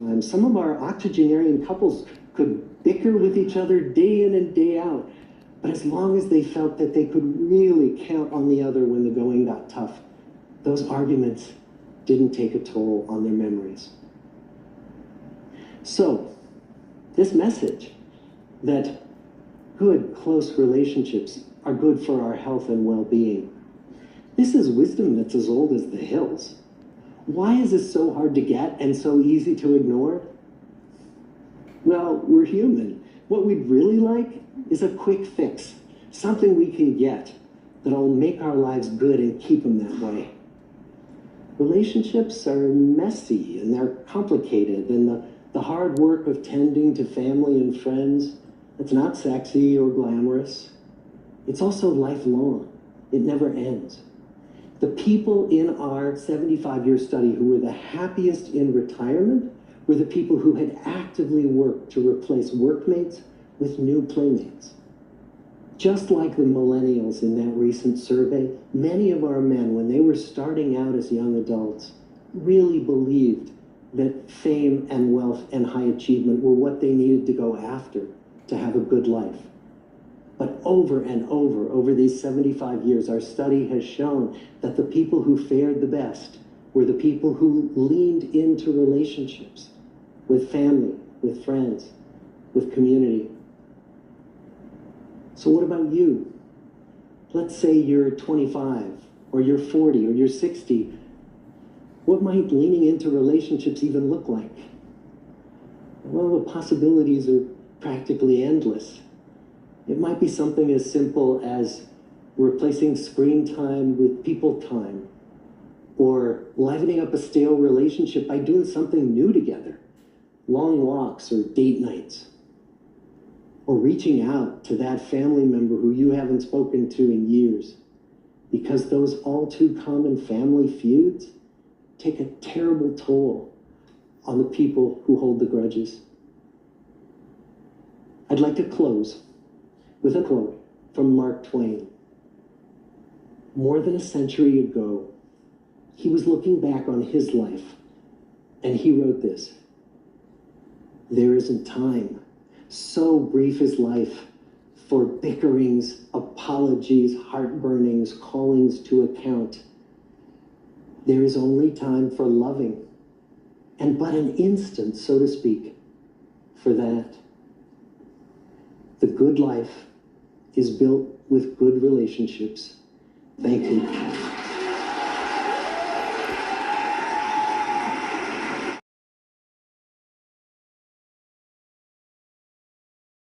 Some of our octogenarian couples could bicker with each other day in and day out, but as long as they felt that they could really count on the other when the going got tough, those arguments didn't take a toll on their memories. So, this message that good, close relationships are good for our health and well-being, this is wisdom that's as old as the hills. Why is this so hard to get and so easy to ignore? Well, we're human. What we'd really like is a quick fix, something we can get that'll make our lives good and keep them that way. Relationships are messy and they're complicated, and the hard work of tending to family and friends, it's not sexy or glamorous. It's also lifelong. It never ends. The people in our 75-year study who were the happiest in retirement were the people who had actively worked to replace workmates with new playmates. Just like the millennials in that recent survey, many of our men, when they were starting out as young adults, really believed that fame and wealth and high achievement were what they needed to go after to have a good life. But over and over these 75 years, our study has shown that the people who fared the best were the people who leaned into relationships with family, with friends, with community. So what about you? Let's say you're 25, or you're 40, or you're 60. What might leaning into relationships even look like? Well, the possibilities are practically endless. It might be something as simple as replacing screen time with people time, or livening up a stale relationship by doing something new together, long walks or date nights, or reaching out to that family member who you haven't spoken to in years, because those all too common family feuds take a terrible toll on the people who hold the grudges. I'd like to close with a quote from Mark Twain. More than a century ago, he was looking back on his life, and he wrote this: "There isn't time, so brief is life, for bickerings, apologies, heartburnings, callings to account. There is only time for loving, and but an instant, so to speak, for that. The good life is built with good relationships." Thank you.